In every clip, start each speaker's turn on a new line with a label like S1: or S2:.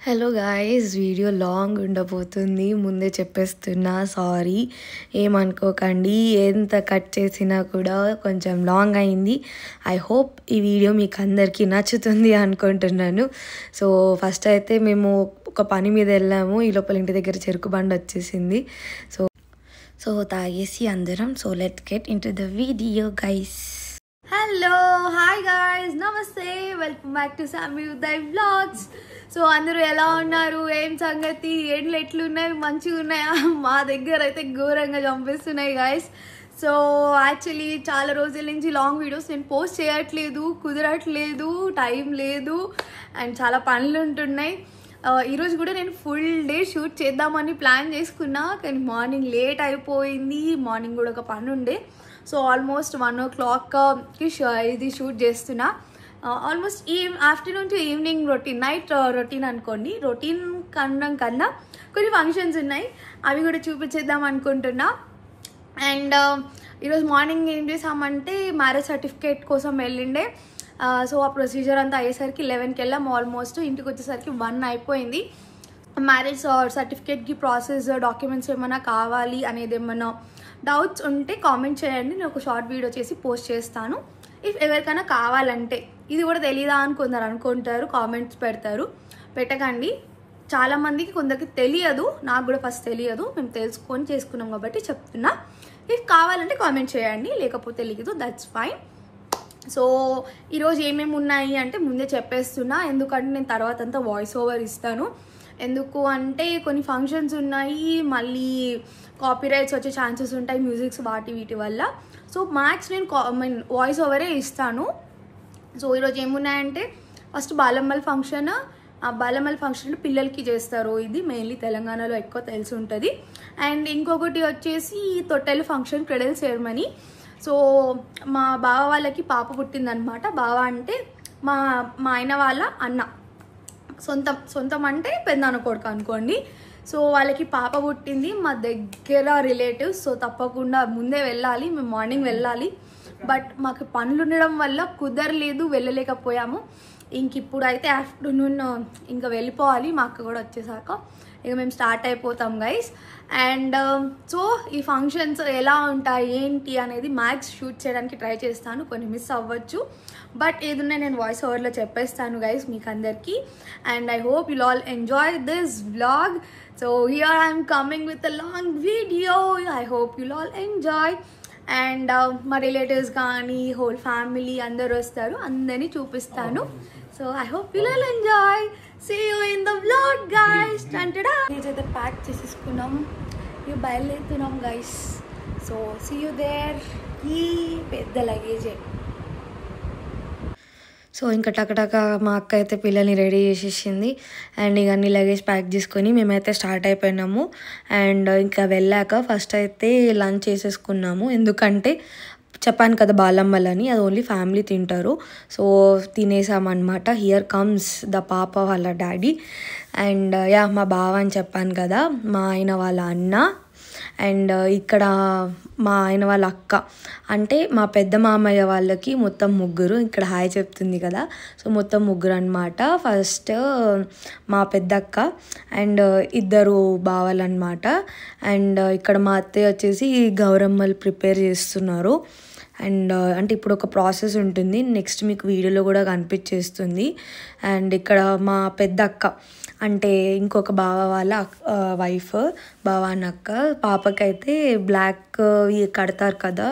S1: Hello guys, video long ఉండబోతుంది. ముందే చెప్పేస్తున్నా, sorry, ఏమనుకోకండి. ఎంత కట్ చేసినా కూడా కొంచెం లాంగ్ అయింది. ఐ హోప్ ఈ వీడియో మీకు అందరికీ నచ్చుతుంది అనుకుంటున్నాను. సో ఫస్ట్ అయితే మేము ఒక పని మీద వెళ్ళాము. ఈ లోపల ఇంటి దగ్గర చెరుకు బండి వచ్చేసింది. సో తాగేసి అందరం. So let's get into the video guys.
S2: Hello, hi guys, నమస్తే, వెల్కమ్ బ్యాక్ టు సామి ఉదయ్ వ్లాగ్స్. సో అందరూ ఎలా ఉన్నారు, ఏం సంగతి, ఎండ్లు ఎట్లున్నాయి, మంచిగా ఉన్నాయా? మా దగ్గర అయితే ఘోరంగా చంపేస్తున్నాయి గాయస్. సో యాక్చువల్లీ చాలా రోజుల నుంచి లాంగ్ వీడియోస్ నేను పోస్ట్ చేయట్లేదు, కుదరట్లేదు, టైం లేదు అండ్ చాలా పనులు ఉంటున్నాయి. ఈరోజు కూడా నేను ఫుల్ డే షూట్ చేద్దామని ప్లాన్ చేసుకున్నా, కానీ మార్నింగ్ లేట్ అయిపోయింది. మార్నింగ్ కూడా ఒక పని ఉండే. సో ఆల్మోస్ట్ 1 o'clockకి ఇది షూట్ చేస్తున్నా. Almost afternoon to evening routine, night routine అనుకోండి. రొటీన్ కన్నా కొన్ని ఫంక్షన్స్ ఉన్నాయి, అవి కూడా చూపించేద్దాం అనుకుంటున్నా. అండ్ ఈరోజు మార్నింగ్ ఏం చేసామంటే మ్యారేజ్ సర్టిఫికేట్ కోసం వెళ్ళిండే. సో ఆ ప్రొసీజర్ అంతా అయ్యేసరికి 11కి వెళ్ళాం. ఆల్మోస్ట్ ఇంటికి వచ్చేసరికి 1 అయిపోయింది. మ్యారేజ్ సర్టిఫికేట్కి ప్రాసెస్, డాక్యుమెంట్స్ ఏమైనా కావాలి అనేది ఏమైనా డౌట్స్ ఉంటే కామెంట్ చేయండి, నేను ఒక షార్ట్ వీడియో చేసి పోస్ట్ చేస్తాను. ఇఫ్ ఎవరికైనా కావాలంటే, ఇది కూడా తెలీదా అని కొందరు అనుకుంటారు, కామెంట్స్ పెడతారు, పెట్టకండి. చాలామందికి కొందరికి తెలియదు, నాకు కూడా ఫస్ట్ తెలియదు, మేము తెలుసుకొని చేసుకున్నాం కాబట్టి చెప్తున్నా. ఇఫ్ కావాలంటే కామెంట్ చేయండి, లేకపోతే తెలియదు, దట్స్ ఫైన్. సో ఈరోజు ఏమేమి ఉన్నాయి అంటే ముందే చెప్పేస్తున్నా, ఎందుకంటే నేను తర్వాత అంతా వాయిస్ ఓవర్ ఇస్తాను. ఎందుకు అంటే కొన్ని ఫంక్షన్స్ ఉన్నాయి, మళ్ళీ కాపీరైట్స్ వచ్చే ఛాన్సెస్ ఉంటాయి, మ్యూజిక్స్ వీటి వల్ల. సో మ్యాక్స్ నేను వాయిస్ ఓవరే ఇస్తాను. సో ఈరోజు ఏమున్నాయంటే ఫస్ట్ బాలమ్మల్ ఫంక్షన్. ఆ బాలమ్మల్ ఫంక్షన్లో పిల్లలకి చేస్తారు, ఇది మెయిన్లీ తెలంగాణలో ఎక్కువ తెలిసి ఉంటుంది. అండ్ ఇంకొకటి వచ్చేసి తొట్టెలు ఫంక్షన్, క్రెడల్ సెరమనీ. సో మా బావ వాళ్ళకి పాప పుట్టిందనమాట. బావ అంటే మా ఆయన వాళ్ళ అన్న, సొంతం అంటే పెద్దనాన్న కొడుకు అనుకోండి. సో వాళ్ళకి పాప పుట్టింది, మా దగ్గర రిలేటివ్స్. సో తప్పకుండా ముందే వెళ్ళాలి, మేము మార్నింగ్ వెళ్ళాలి. బట్ మాకు పనులు ఉండడం వల్ల కుదరలేదు, వెళ్ళలేకపోయాము. ఇప్పుడు అయితే ఆఫ్టర్నూన్ ఇంకా వెళ్ళిపోవాలి, మా అక్క కూడా వచ్చేసాక ఇక మేము స్టార్ట్ అయిపోతాం గైస్. అండ్ సో ఈ ఫంక్షన్స్ ఎలా ఉంటాయి ఏంటి అనేది మ్యాక్స్ షూట్ చేయడానికి ట్రై చేస్తాను, కొన్ని మిస్ అవ్వచ్చు, బట్ ఏదున్నా నేను వాయిస్ ఓవర్లో చెప్పేస్తాను గైస్ మీకు అందరికీ. And I hope you'll all enjoy this vlog. So here I'm coming with a long video. I hope you'll all enjoy. And మా రిలేటివ్స్ కానీ హోల్ ఫ్యామిలీ అందరు వస్తారు, అందరినీ చూపిస్తాను. So I hope you'll all enjoy. See you in the vlog guys. అయితే pack చేసేసుకున్నాం, ఇక బయలుదేరుతున్నాం guys. So see you there. ఈ పెద్ద లగేజే.
S1: సో ఇంకా టకటక మా అక్క అయితే పిల్లల్ని రెడీ చేసేసింది. అండ్ ఇక అన్ని లగేజ్ ప్యాక్ చేసుకొని మేమైతే స్టార్ట్ అయిపోయినాము. అండ్ ఇంకా వెళ్ళాక ఫస్ట్ అయితే లంచ్ చేసేసుకున్నాము, ఎందుకంటే చెప్పాను కదా బాలమ్మలని, అది ఓన్లీ ఫ్యామిలీ తింటారు. సో తినేసామన్నమాట. హియర్ కమ్స్ ద పాప వాళ్ళ డాడీ. అండ్ మా బావ అని చెప్పాను కదా, మా ఆయన వాళ్ళ అన్న. అండ్ ఇక్కడ మా ఆయన వాళ్ళ అక్క, అంటే మా పెద్ద మామయ్య వాళ్ళకి మొత్తం 3. ఇక్కడ హాయ్ చెప్తుంది కదా, సో మొత్తం 3 అనమాట. ఫస్ట్ మా పెద్దక్క అండ్ 2 బావలు అనమాట. అండ్ ఇక్కడ మా అత్తయ్య వచ్చేసి గౌరమ్మలు ప్రిపేర్ చేస్తున్నారు. అండ్ అంటే ఇప్పుడు ఒక ప్రాసెస్ ఉంటుంది, నెక్స్ట్ మీకు వీడియోలో కూడా కనిపించేస్తుంది. అండ్ ఇక్కడ మా పెద్ద అక్క అంటే ఇంకొక బావ వాళ్ళ వైఫ్, బావ అక్క పాపకైతే బ్లాక్ కడతారు కదా,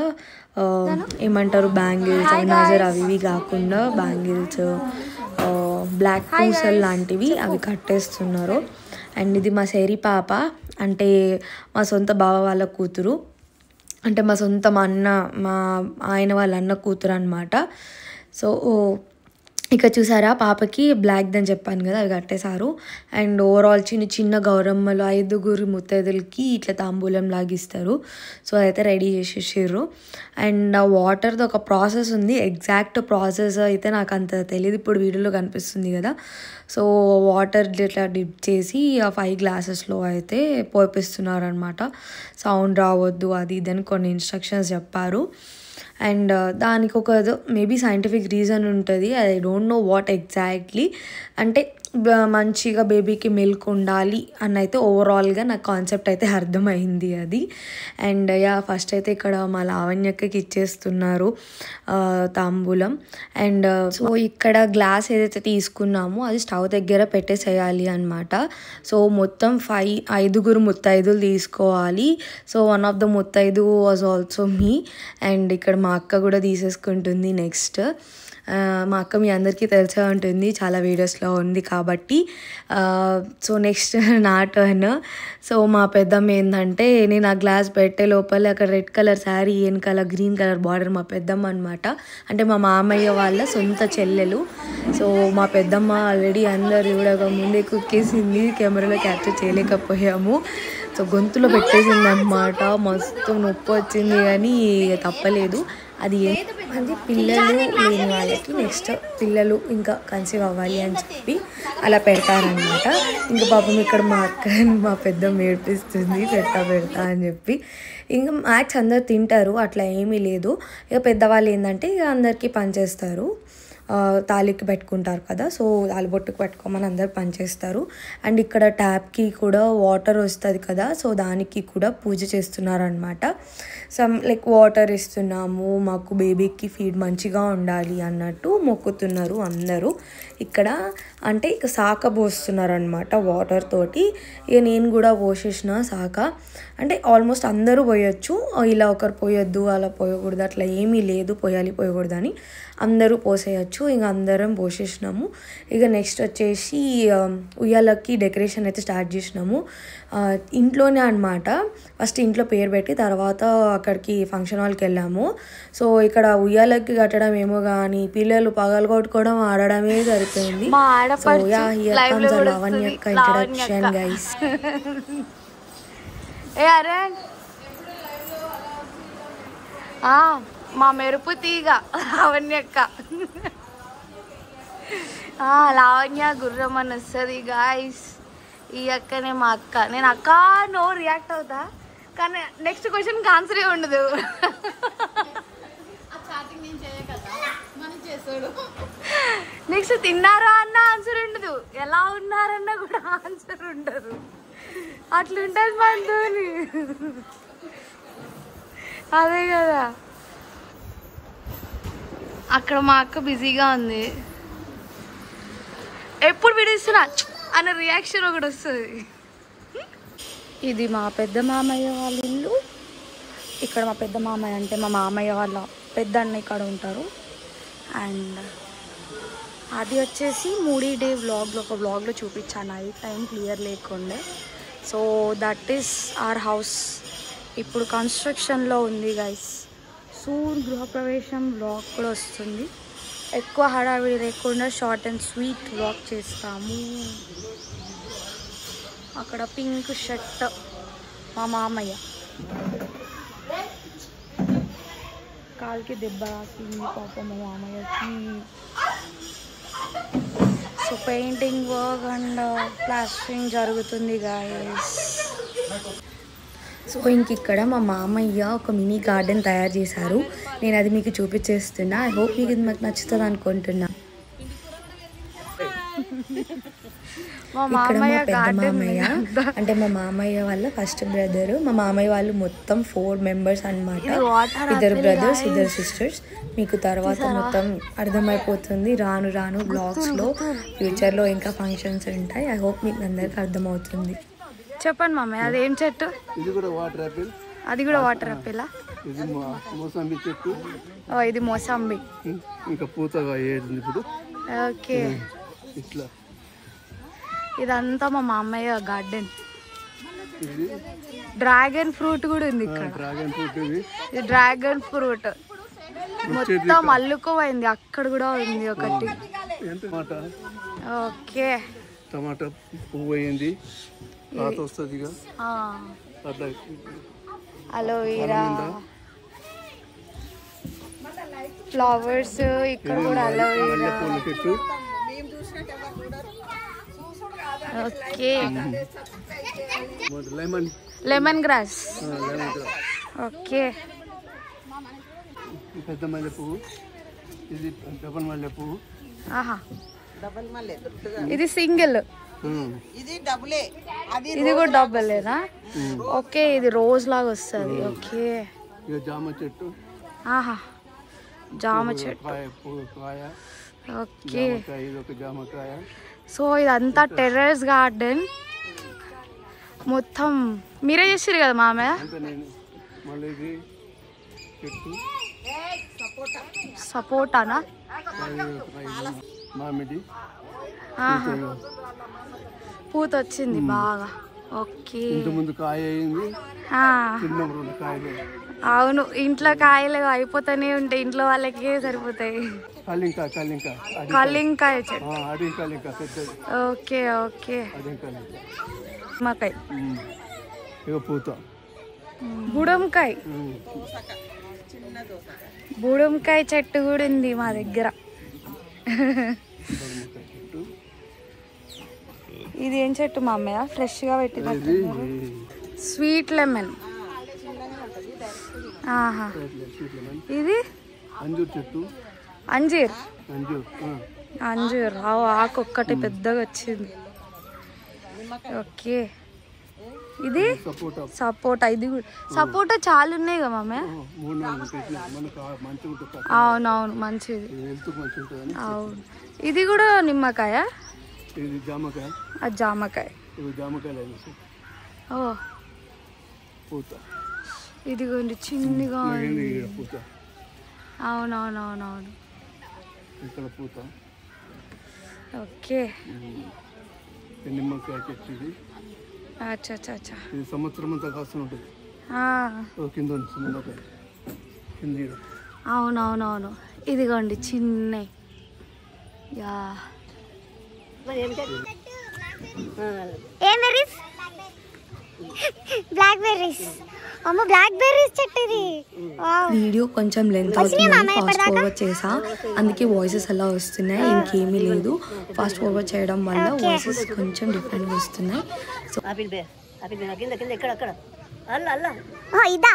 S1: ఏమంటారు, బ్యాంగిల్స్, నజర్ అవి ఇవి కాకుండా బ్యాంగిల్స్, బ్లాక్ పూసలు లాంటివి అవి కట్టేస్తున్నారు. అండ్ ఇది మా సేరి పాప, అంటే మా సొంత బావ వాళ్ళ కూతురు, అంటే మా ఆయన వాళ్ళ అన్న కూతురు అనమాట. సో ఇక చూసారా, పాపకి బ్లాక్ అని చెప్పాను కదా, అవి కట్టేశారు. అండ్ ఓవరాల్ చిన్న గౌరమ్మలు 5 ముత్తైదులకి ఇట్లా తాంబూలం లాగిస్తారు. సో అయితే రెడీ చేసేసారు. అండ్ ఆ వాటర్ది ఒక ప్రాసెస్ ఉంది, ఎగ్జాక్ట్ ప్రాసెస్ అయితే నాకు అంత తెలియదు, ఇప్పుడు వీడియోలో కనిపిస్తుంది కదా. సో వాటర్ ఇట్లా డిప్ చేసి ఆ 5 గ్లాసెస్లో అయితే పోపిస్తున్నారు అనమాట. సౌండ్ రావద్దు, అది ఇదని కొన్ని ఇన్స్ట్రక్షన్స్ చెప్పారు. అండ్ దానికి ఒక మేబీ సైంటిఫిక్ రీజన్ ఉంటుంది, I don't know what exactly. అంటే మంచిగా బేబీకి మిల్క్ ఉండాలి అని అయితే ఓవరాల్గా నాకు కాన్సెప్ట్ అయితే అర్థమైంది అది. అండ్ ఫస్ట్ అయితే ఇక్కడ మా లావణ్యక్కకి ఇచ్చేస్తున్నారు తాంబూలం. అండ్ సో ఇక్కడ గ్లాస్ ఏదైతే తీసుకున్నామో అది స్టవ్ దగ్గర పెట్టేసేయాలి అనమాట. సో మొత్తం 5 ముత్తైదులు తీసుకోవాలి. సో వన్ ఆఫ్ ద ముత్తైదు వాజ్ ఆల్సో మీ. అండ్ ఇక్కడ మా అక్క కూడా తీసేసుకుంటుంది నెక్స్ట్. మా అక్క మీ అందరికీ తెలిసే ఉంటుంది, చాలా వీడియోస్లో ఉంది కాబట్టి. సో నెక్స్ట్ నా టర్న్. సో మా పెద్దమ్మ ఏంటంటే నేను ఆ గ్లాస్ పెట్టే లోపల అక్కడ రెడ్ కలర్ శారీ వెనకాల గ్రీన్ కలర్ బార్డర్ మా పెద్దమ్మ అనమాట. అంటే మా మామయ్య వాళ్ళ సొంత చెల్లెలు. సో మా పెద్దమ్మ ఆల్రెడీ అందరు కూడా ముందే కుక్కేసింది, కెమెరాలో క్యాప్చర్ చేయలేకపోయాము. సో గొంతులో పెట్టేసింది అనమాట. మస్తు నొప్పి వచ్చింది కానీ తప్పలేదు. అది పిల్లలు లేని వాళ్ళకి నెక్స్ట్ పిల్లలు ఇంకా కన్సీవ్ అవ్వాలి అని చెప్పి అలా పెడతారనమాట. ఇంకా పాపం ఇక్కడ మా అక్క మా పెద్దమ్మ ఏడిపిస్తుంది పెడతా అని చెప్పి. ఇంకా మ్యాక్స్ అందరు తింటారు, అట్లా ఏమీ లేదు. ఇక పెద్దవాళ్ళు ఏంటంటే ఇక అందరికీ పనిచేస్తారు, తాళికి పెట్టుకుంటారు కదా. సో తాలిబొట్టుకు పెట్టుకోమని అందరు పనిచేస్తారు. అండ్ ఇక్కడ ట్యాప్కి కూడా వాటర్ వస్తుంది కదా, సో దానికి కూడా పూజ చేస్తున్నారు అనమాట. లైక్ వాటర్ ఇస్తున్నాము, మాకు బేబీకి ఫీడ్ మంచిగా ఉండాలి అన్నట్టు మొక్కుతున్నారు అందరూ. ఇక్కడ అంటే ఇక శాఖ పోస్తున్నారు అనమాట వాటర్ తోటి. ఇక నేను కూడా పోసేసిన శాఖ. అంటే ఆల్మోస్ట్ అందరూ పోయొచ్చు, ఇలా ఒకరు పోయొద్దు అలా పోయకూడదు అట్లా ఏమీ లేదు, పోయాలి పోయకూడదు అని అందరూ పోసేయచ్చు. ఇంకా అందరం పోసేసినాము. ఇక నెక్స్ట్ వచ్చేసి ఉయ్యాలకి డెకరేషన్ అయితే స్టార్ట్ చేసినాము ఇంట్లోనే అనమాట. ఫస్ట్ ఇంట్లో పేరు పెట్టి తర్వాత అక్కడికి ఫంక్షన్ హాల్కి వెళ్ళాము. సో ఇక్కడ ఉయ్యాలకి కట్టడం ఏమో కానీ పిల్లలు పగలు కొట్టుకోవడం ఆడడమే సరిపోయింది. లావణ్యక్క ఇంట్రడక్షన్ గైస్.
S2: మా మెరుపు తీగ లావణ్యక్క. లావణ్య గుర్రం అని వస్తుంది గాయస్. ఈ అక్కనే మా అక్క. నేను అక్క నో రియాక్ట్ అవుతా కానీ నెక్స్ట్ క్వశ్చన్కి ఆన్సరే ఉండదు. నెక్స్ట్ తిన్నారా అన్న ఆన్సర్ ఉండదు, ఎలా ఉన్నారన్న కూడా ఆన్సర్ ఉండదు. అట్లుంటుంది మనతోని. అదే కదా. అక్కడ మా అక్క బిజీగా ఉంది, ఎప్పుడు విడిస్తున్నా అనే రియాక్షన్ ఒకటి వస్తుంది.
S3: ఇది మా పెద్ద మామయ్య వాళ్ళ ఇల్లు. ఇక్కడ మా పెద్ద మామయ్య అంటే మా మామయ్య వాళ్ళ పెద్ద అన్న ఇక్కడ ఉంటారు. అండ్ అది వచ్చేసి 3 డే వ్లాగ్లో ఒక వ్లాగ్లో చూపించాను, నైట్ టైం క్లియర్ లేకుండే. So that is our house. ఇప్పుడు కన్స్ట్రక్షన్లో ఉంది గైస్. సూన్ గృహప్రవేశం వ్లాగ్ కూడా వస్తుంది. ఎక్కువ హడావిడి లేకుండా షార్ట్ అండ్ స్వీట్ వ్లాగ్ చేస్తాము. అక్కడ పింక్ షర్ట్ మా మామయ్య, కాలుకి దెబ్బ రాసింది పాపం మా మామయ్యకి. So painting work and plastering జరుగుతుంది గాయస్.
S1: సో ఇంక ఇక్కడ మా మామయ్య ఒక మినీ గార్డెన్ తయారు చేశారు. నేను అది మీకు చూపించేస్తున్నా. ఐ హోప్ మీకు ఇది మాకు నచ్చుతుంది అనుకుంటున్నా. ఇక్కడ మా పెద్ద మామయ్య అంటే మా మామయ్య వాళ్ళ ఫస్ట్ బ్రదరు. మా మామయ్య వాళ్ళు మొత్తం 4 మెంబర్స్ అనమాట. 2 బ్రదర్స్ 2 సిస్టర్స్. మీకు తర్వాత మొత్తం అర్థమైపోతుంది రాను రాను బ్లాగ్స్లో. ఫ్యూచర్లో ఇంకా ఫంక్షన్స్ ఉంటాయి. ఐ హోప్ మీకు అందరికి అర్థమవుతుంది.
S3: చెప్పండి మామయ్య, అది ఏం చెట్టు?
S4: ఇది కూడా వాటర్ యాపిల్.
S3: అది కూడా వాటర్ యాపిలా?
S4: ఇది మోసంబి చెట్టు.
S3: ఇది మోసంబి.
S4: ఇంకా పూతగా ఏడుంది ఇప్పుడు.
S3: ఓకే.
S4: ఇట్లా
S3: ఇదంతా మా మామయ్య గార్డెన్. డ్రాగన్ ఫ్రూట్ కూడా ఉంది ఇక్కడ.
S4: Dragon fruit. ఇది
S3: డ్రాగన్ ఫ్రూట్ మొత్తం అల్లుకోపోయింది. అక్కడ కూడా ఉంది ఒకటి.
S4: టమాటా.
S3: ఓకే.
S4: టమాటా పువ్వు అయింది, రాత వస్తుంది.
S3: Aloe vera, flowers. ఇక్కడ కూడా అలోవెరా.
S4: చెట్టు.
S3: Okay.
S4: Lemon.
S3: Lemon grass. Okay.
S4: పెద్ద మల్లె పువ్వు. ఇది డబల్ మల్లె పువ్వు.
S3: ఆహా. ఇది సింగిల్, ఇది కూడా డబ్బలేనా? ఓకే, ఇది రోజ్ లాగా వస్తుంది. ఓకే,
S4: జామ చెట్టు.
S3: ఆహా, జామ చెట్టు. ఓకే, సో ఇదంతా టెర్రస్ గార్డెన్ మొత్తం మీరే చేసారు కదా మామయ్య? సపోటానా?
S4: మామిడి
S3: పూత వచ్చింది బాగా. ఓకే,
S4: ముందు కాయ అయింది.
S3: అవును, ఇంట్లో కాయలు అయిపోతానే ఉంటాయి, ఇంట్లో వాళ్ళకి సరిపోతాయి. కలింకాయ చెట్టు. ఓకే ఓకే, నిమ్మకాయ,
S4: పూత,
S3: బుడంకాయ. బుడంకాయ చెట్టు కూడా ఉంది మా దగ్గర. ఇది ఏం చెట్టు మా అమ్మయ్య? ఫ్రెష్ గా పెట్టినట్టు. Sweet lemon. ఆహా, ఇది
S4: అంజూర్ చెట్టు.
S3: అంజీర్. అంజూర్ ఆకు ఒక్కటి పెద్దగా వచ్చింది. ఓకే, ఇది సపోటా. ఇది కూడా సపోటా చాలా ఉన్నాయి కదా మామయ్య? అవునవును, మంచిది. అవును, ఇది కూడా నిమ్మకాయ. అది జామకాయ. ఓ, ఇదిగోండి చిన్నగా. అవునవునవునవును. ఓకే,
S4: నిమ్మకాయ చెట్టు ఇది. ఇది సంవత్సరం అంతా కాస్తూ ఉంటుంది.
S3: అవునవునవును, ఇదిగోండి చిన్న. యా,
S5: ఏం బెర్రీస్? Black berries. అమ్మ, బ్లాక్ బెర్రీస్ చెట్టు ఇది.
S1: వీడియో కొంచెం లెంత్ అవుతుంది, ఫాస్ట్ ఫార్వర్డ్ చేసా, అందుకే వాయిసెస్ అలా వస్తున్నాయి. ఇంకేమీ లేదు, ఫాస్ట్ ఫార్వర్డ్ చేయడం వల్ల వాయిసెస్ కొంచెం డిఫరెంట్గా వస్తున్నాయి. సో
S5: ఇదా?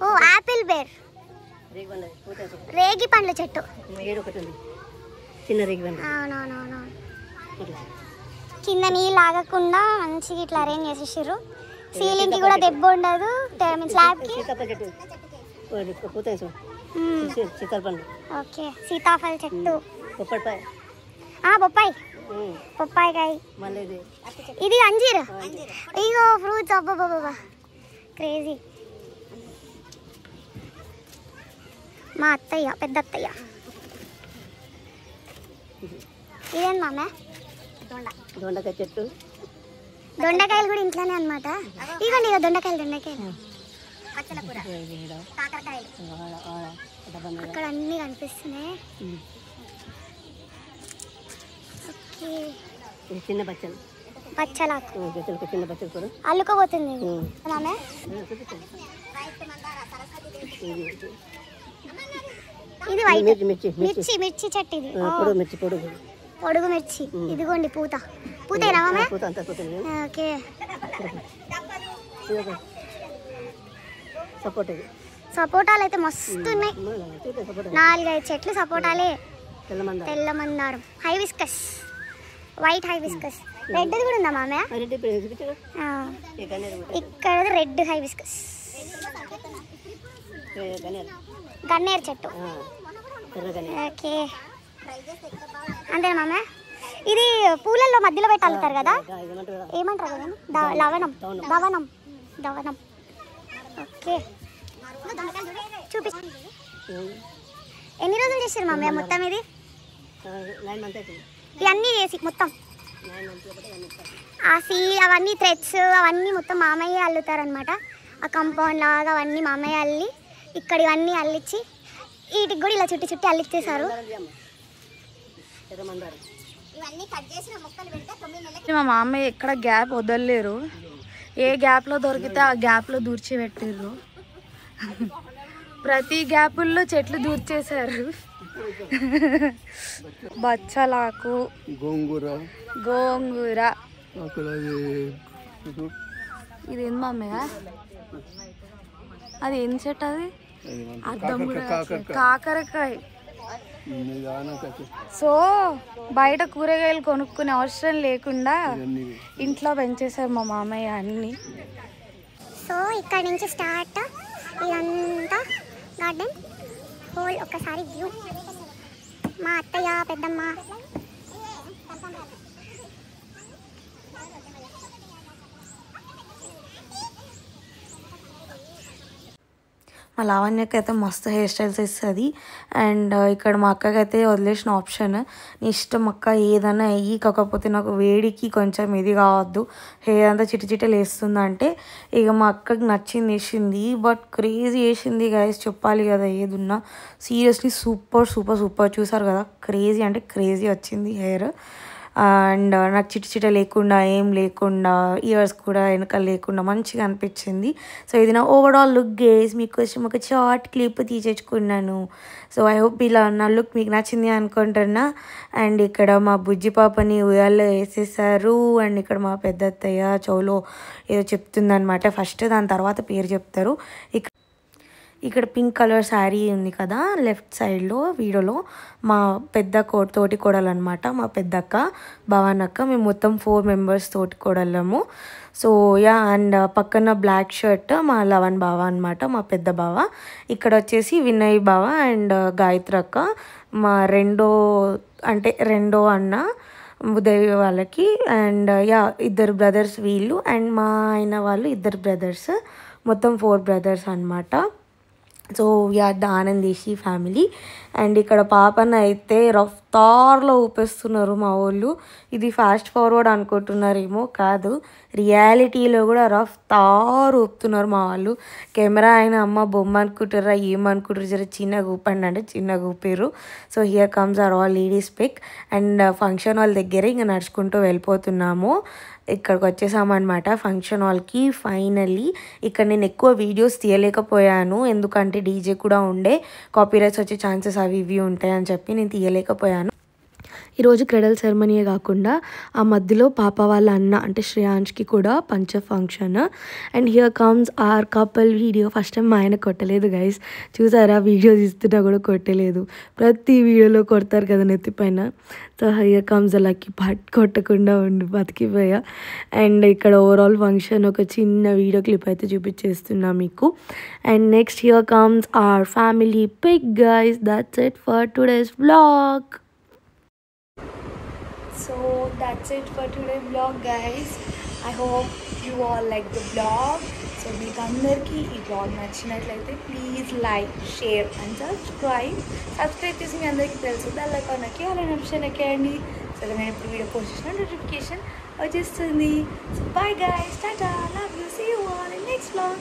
S5: ఓ, ఆపిల్ బేర్. రేగి పండ్ల చెట్టు. అవునవునవును, కింద నీళ్ళు ఆగకుండా మంచిగా ఇట్లా అరేంజ్ చేసేసారు. సీలింగ్ కి కూడా దెబ్బ ఉండదు, స్లాబ్ కి. ఓకే, సీతాఫల చెట్టు. బొప్పాయి. బొప్పాయికాయ. ఇది అంజీర్. ఇగో ఫ్రూట్స్. అబ్బాబాబా, క్రేజీ. మా అత్తయ్య, పెద్ద అత్తయ్య. ఇదేం మామ?
S6: దొండకాయ చెట్టు.
S5: దొండకాయలు కూడా ఇంట్లోనే అనమాట. ఇగోండి, ఇక దొండకాయలు. అక్కడ అన్ని కనిపిస్తున్నాయి.
S6: చిన్న బచ్చలు.
S5: పచ్చలాకు.
S6: చిన్న బచ్చలు కూడా
S5: అల్లుకోబోతుంది మామ. ఇది వైట్ మిర్చి చెట్టు. ఇది పొడుగు మిర్చి. ఇదిగోండి పూత. పూతేనా మామ? ఓకే, సపోటాలు అయితే మస్తు ఉన్నాయి. 4-5 చెట్లు సపోటాలే. తెల్ల మందారం. Hibiscus, white hibiscus. రెడ్ కూడా ఉందా మామ? ఇక్కడ రెడ్ హైబిస్కస్. గన్నేరు చెట్టు. ఓకే, అంతేనా మామ? ఇది పూలల్లో మధ్యలో పెట్టి అల్లుతారు కదా, ఏమంటారు కదా? దవనం. ఓకే, చూపి. ఎన్ని రోజులు చేసారు మామయ్య మొత్తం ఇది? ఇవన్నీ చేసి మొత్తం ఆ అవన్నీ థ్రెడ్స్ అవన్నీ మొత్తం మామయ్య అల్లుతారనమాట. ఆ కంపౌండ్ లాగా అవన్నీ మామయ్య అల్లి ఇక్కడ ఇవన్నీ అల్లిచ్చి వీటికి కూడా ఇలా చుట్టి అల్లిచ్చేసారు.
S3: మా మామయ్య ఎక్కడ గ్యాప్ వదలలేరు, ఏ గ్యాప్లో దొరికితే ఆ గ్యాప్లో దూర్చి పెట్టిర్రు. ప్రతి గ్యాపుల్లో చెట్లు దూర్చేశారు. బచ్చలాకు, గోంగూర. ఇదేం మామయ్య? అది ఏం చెట్టు? అది అద్దం కూడా. కాకరకాయ. సో బయట కూరగాయలు కొనుక్కునే అవసరం లేకుండా ఇంట్లో పెంచేసారు మా మామయ్య అన్ని.
S5: సో ఇక్కడ నుంచి స్టార్ట్ ఇదంతా గార్డెన్ హోల్ ఒకసారి వ్యూ. మా అత్తయ్య పెద్దమ్మ
S1: మా లావణ్యకి అయితే మస్తు హెయిర్ స్టైల్స్ ఇస్తుంది. అండ్ ఇక్కడ మా అక్కకి అయితే వదిలేసిన ఆప్షన్, నీ ఇష్టం అక్క ఏదైనా అయ్యి, కాకపోతే నాకు వేడికి కొంచెం ఇది కావద్దు, హెయిర్ అంతా చిటిచిటలు వేస్తుందంటే ఇక మా అక్కకి నచ్చింది వేసింది. బట్ క్రేజీ వేసింది గైస్, చెప్పాలి కదా ఏదున్నా. Seriously super super super. చూసారు కదా, క్రేజీ అంటే క్రేజీ వచ్చింది హెయిర్. అండ్ నాకు చిట లేకుండా ఏం లేకుండా, ఇయర్స్ కూడా వెనక లేకుండా మంచిగా అనిపించింది. సో ఇది నా ఓవరాల్ లుక్ గేస్. మీకోసం ఒక షార్ట్ క్లిప్ తీసేసుకున్నాను. సో ఐ హోప్ ఇలా నా లుక్ మీకు నచ్చింది అనుకుంటున్నా. అండ్ ఇక్కడ మా బుజ్జి పాపని ఉయ్యాల్లో వేసేసారు. అండ్ ఇక్కడ మా పెద్ద అత్తయ్య చెవులో ఏదో చెప్తుందనమాట ఫస్ట్, దాని తర్వాత పేరు చెప్తారు. ఇక్కడ పింక్ కలర్ శారీ ఉంది కదా లెఫ్ట్ సైడ్లో వీడియోలో, మా పెద్ద తోటి కోడలు అనమాట, మా పెద్దక్క భవానక్క. మేము మొత్తం 4 మెంబర్స్ తోటి కోడళ్ళము. సో యా, అండ్ పక్కన బ్లాక్ షర్ట్ మా లవన్ బావ అనమాట, మా పెద్ద బావ. ఇక్కడ వచ్చేసి వినయ్ బావ అండ్ గాయత్రక్క, మా రెండో అన్న ఉదయ్ వాళ్ళకి. అండ్ యా, 2 బ్రదర్స్ వీళ్ళు, అండ్ మా ఆయన వాళ్ళు 2 బ్రదర్స్, మొత్తం 4 బ్రదర్స్ అనమాట. So yeah, the Anandeshi family. And ఇక్కడ పాపను అయితే రఫ్తార్లో ఊపేస్తున్నారు మా వాళ్ళు. ఇది ఫాస్ట్ ఫార్వర్డ్ అనుకుంటున్నారేమో, కాదు, రియాలిటీలో కూడా రఫ్తార్ ఊపుతున్నారు మా వాళ్ళు. కెమెరా అయినా అమ్మ బొమ్మ అనుకుంటారా ఏమనుకుంటారు, జర చిన్నగా ఊపండి అంటే చిన్నగా ఊపారు. So here comes our all ladies pic. And function hall దగ్గర ఇంకా నడుచుకుంటూ వెళ్ళిపోతున్నాము. ఇక్కడికి వచ్చేసామన్నమాట ఫంక్షన్ హాల్కి ఫైనల్లీ. ఇక్కడ నేను ఎక్కువ వీడియోస్ తీయలేకపోయాను, ఎందుకంటే డీజే కూడా ఉండే, కాపీరైట్స్ వచ్చే ఛాన్సెస్ అవి ఇవి ఉంటాయని చెప్పి నేను తీయలేకపోయాను. ఈరోజు క్రెడల్ సెరమనీయే కాకుండా ఆ మధ్యలో పాప వాళ్ళ అన్న అంటే శ్రేయాంష్కి కూడా పంచ function. And here comes our couple video. First time మా ఆయన కొట్టలేదు గైస్, చూసారా, వీడియో తీస్తున్నా కూడా కొట్టలేదు. ప్రతి వీడియోలో కొడతారు కదా నెత్తిపైన. So here comes lucky part, కొట్టకుండా ఉండి బతికిపోయా. అండ్ ఇక్కడ ఓవరాల్ ఫంక్షన్ ఒక చిన్న వీడియో క్లిప్ అయితే చూపించేస్తున్నా మీకు. And next here comes our family pic guys. That's it for today's vlog.
S3: So that's it for today's vlog guys. I hope you all like the vlog. So మీకు అందరికీ ఈ vlog నచ్చినట్లయితే please like, share and subscribe చేసి మీ అందరికీ తెలుసు bell icon నొక్కి అలానే option నొక్కేయండి. So నేను ఇప్పుడు వీడియో పోస్ట్ చేసిన నోటిఫికేషన్ వచ్చేస్తుంది. So bye guys, tata, love you, see you all in next vlog.